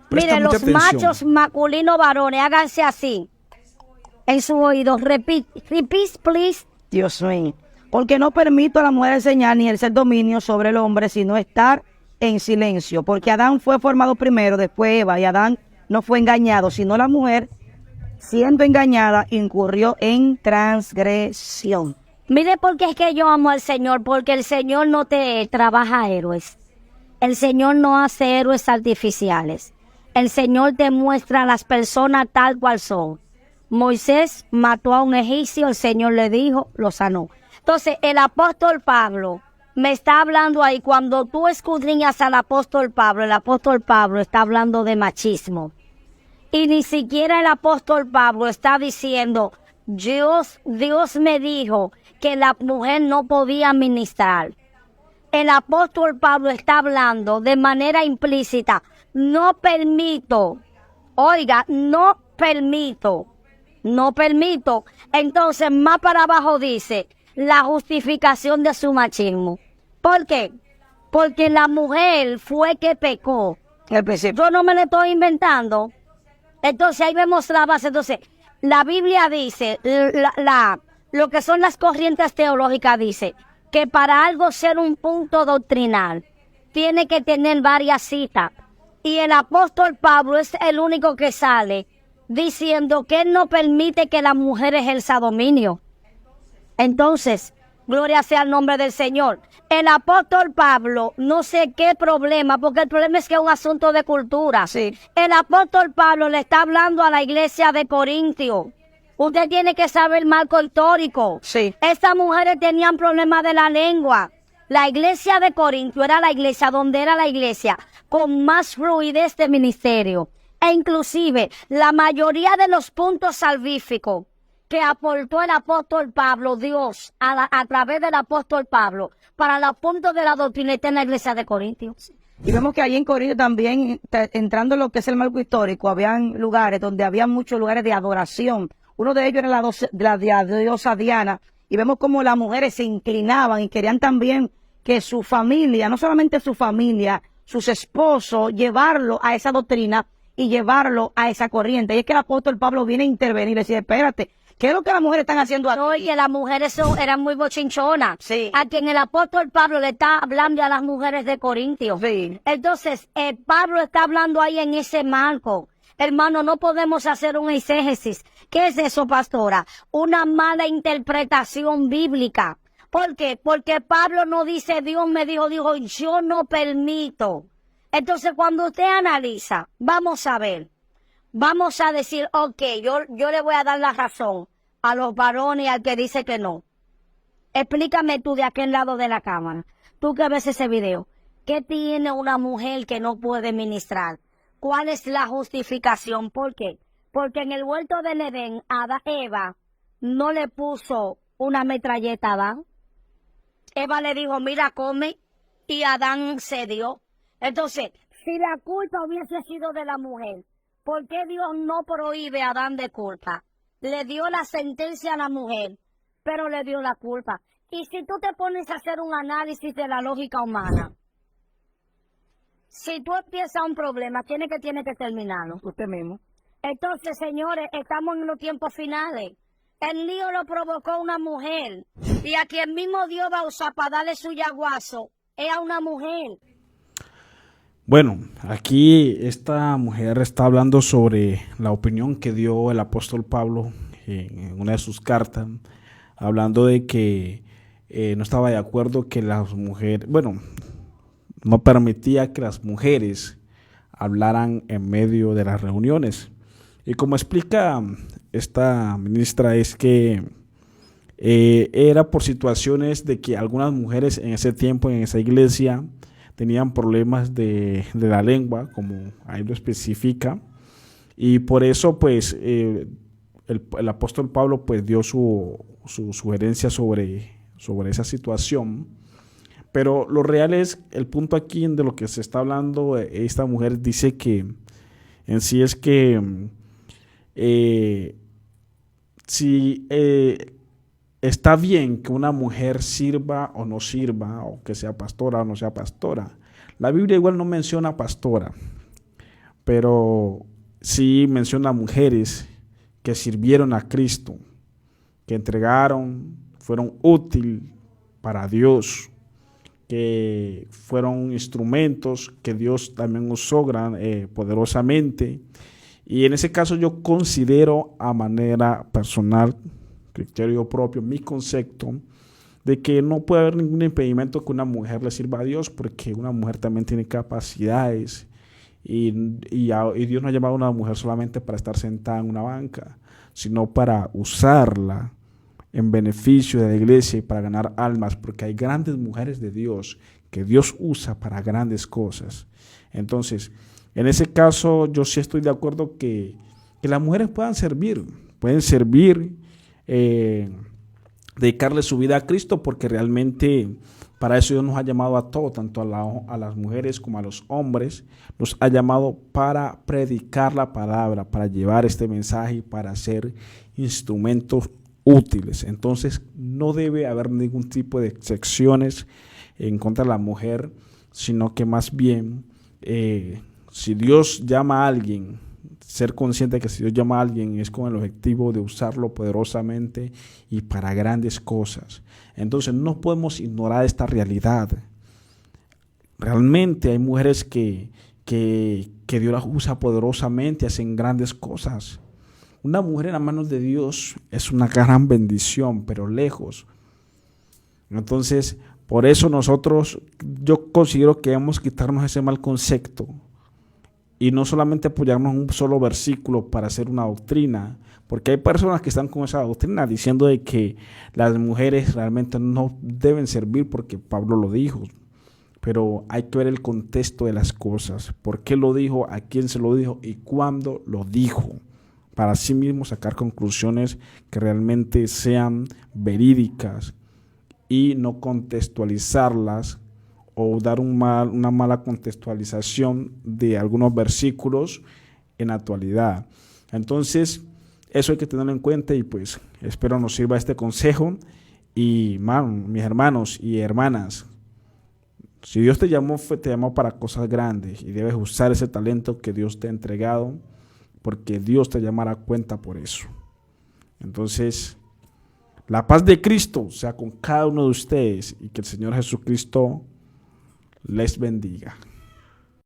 Presta Mire, mucha los atención. machos masculinos varones, háganse así en su oído. Repeat, repeat, please. Dios mío. Porque no permito a la mujer enseñar ni ejercer dominio sobre el hombre, sino estar en silencio. Porque Adán fue formado primero, después Eva, y Adán no fue engañado, sino la mujer, siendo engañada, incurrió en transgresión. Mire, porque es que yo amo al Señor, porque el Señor no te trabaja héroes. El Señor no hace héroes artificiales. El Señor te muestra a las personas tal cual son. Moisés mató a un egipcio, el Señor le dijo, lo sanó. Entonces, el apóstol Pablo me está hablando ahí, cuando tú escudriñas al apóstol Pablo, el apóstol Pablo está hablando de machismo. Y ni siquiera el apóstol Pablo está diciendo, Dios me dijo que la mujer no podía ministrar. El apóstol Pablo está hablando de manera implícita, no permito, oiga, no permito. Entonces, más para abajo dice, la justificación de su machismo. ¿Por qué? Porque la mujer fue que pecó. Yo no me lo estoy inventando. Entonces, ahí vemos la base. Entonces, la Biblia dice, lo que son las corrientes teológicas dice, que para algo ser un punto doctrinal, tiene que tener varias citas. Y el apóstol Pablo es el único que sale diciendo que él no permite que la mujer ejerza dominio. Entonces, gloria sea el nombre del Señor. El apóstol Pablo, no sé qué problema, porque el problema es que es un asunto de cultura. Sí. El apóstol Pablo le está hablando a la iglesia de Corintio. Usted tiene que saber el marco histórico. Sí. Estas mujeres tenían problemas de la lengua. La iglesia de Corintio era la iglesia donde era la iglesia con más fluidez de ministerio. E inclusive la mayoría de los puntos salvíficos que aportó el apóstol Pablo, Dios, a través del apóstol Pablo, para los puntos de la doctrina está en la iglesia de Corintio. Y vemos que allí en Corinto también, entrando en lo que es el marco histórico, habían lugares donde había muchos lugares de adoración. Uno de ellos era la diosa Diana. Y vemos como las mujeres se inclinaban y querían también que su familia, no solamente su familia, sus esposos, llevarlo a esa doctrina y llevarlo a esa corriente. Y es que el apóstol Pablo viene a intervenir y decir, espérate, ¿qué es lo que las mujeres están haciendo aquí? No, y que las mujeres eran muy bochinchonas. Sí. A quien el apóstol Pablo le está hablando a las mujeres de Corintio. Sí. Entonces, Pablo está hablando ahí en ese marco. Hermano, no podemos hacer un exégesis. ¿Qué es eso, pastora? Una mala interpretación bíblica. ¿Por qué? Porque Pablo no dice, Dios me dijo, yo no permito. Entonces, cuando usted analiza, vamos a ver. Vamos a decir, ok, yo le voy a dar la razón a los varones y al que dice que no. Explícame tú de aquel lado de la cámara. Tú que ves ese video. ¿Qué tiene una mujer que no puede ministrar? ¿Cuál es la justificación? ¿Por qué? Porque en el huerto del Edén, Eva no le puso una metralleta a Adán. Eva le dijo, mira, come, y Adán cedió. Entonces, si la culpa hubiese sido de la mujer, ¿por qué Dios no prohíbe a Adán de culpa? Le dio la sentencia a la mujer, pero le dio la culpa. Y si tú te pones a hacer un análisis de la lógica humana, si tú empiezas un problema, tiene que terminarlo. Usted mismo. Entonces, señores, estamos en los tiempos finales. El lío lo provocó una mujer. Y a quien mismo Dios va a usar para darle su yaguazo es a una mujer. Bueno, aquí esta mujer está hablando sobre la opinión que dio el apóstol Pablo en una de sus cartas, hablando de que no estaba de acuerdo que las mujeres, bueno, no permitía que las mujeres hablaran en medio de las reuniones. Y como explica esta ministra, es que era por situaciones de que algunas mujeres en ese tiempo, en esa iglesia, tenían problemas de la lengua, como ahí lo especifica, y por eso pues el apóstol Pablo pues dio su sugerencia sobre esa situación. Pero lo real es, el punto aquí de lo que se está hablando, esta mujer dice que en sí es que si está bien que una mujer sirva o no sirva, o que sea pastora o no sea pastora. La Biblia igual no menciona pastora, pero sí menciona mujeres que sirvieron a Cristo, que entregaron, fueron útiles para Dios, que fueron instrumentos que Dios también usó poderosamente. Y en ese caso yo considero a manera personal, criterio propio, mi concepto, de que no puede haber ningún impedimento que una mujer le sirva a Dios, porque una mujer también tiene capacidades y Dios no ha llamado a una mujer solamente para estar sentada en una banca, sino para usarla en beneficio de la iglesia y para ganar almas, porque hay grandes mujeres de Dios que Dios usa para grandes cosas. Entonces, en ese caso yo sí estoy de acuerdo que las mujeres pueden servir, dedicarle su vida a Cristo, porque realmente para eso Dios nos ha llamado a todos, tanto a las mujeres como a los hombres, nos ha llamado para predicar la palabra, para llevar este mensaje y para ser instrumentos útiles. Entonces no debe haber ningún tipo de excepciones en contra de la mujer, sino que más bien si Dios llama a alguien, ser consciente de que si Dios llama a alguien es con el objetivo de usarlo poderosamente y para grandes cosas. Entonces no podemos ignorar esta realidad. Realmente hay mujeres que Dios las usa poderosamente, hacen grandes cosas. Una mujer en las manos de Dios es una gran bendición, pero lejos. Entonces, por eso yo considero que debemos quitarnos ese mal concepto y no solamente apoyarnos en un solo versículo para hacer una doctrina, porque hay personas que están con esa doctrina diciendo de que las mujeres realmente no deben servir porque Pablo lo dijo. Pero hay que ver el contexto de las cosas, por qué lo dijo, a quién se lo dijo y cuándo lo dijo, para así mismo sacar conclusiones que realmente sean verídicas y no contextualizarlas o dar una mala contextualización de algunos versículos en la actualidad. Entonces, eso hay que tenerlo en cuenta y pues espero nos sirva este consejo. Y mis hermanos y hermanas, si Dios te llamó para cosas grandes y debes usar ese talento que Dios te ha entregado, porque Dios te llamará a cuenta por eso. Entonces, la paz de Cristo sea con cada uno de ustedes y que el Señor Jesucristo les bendiga.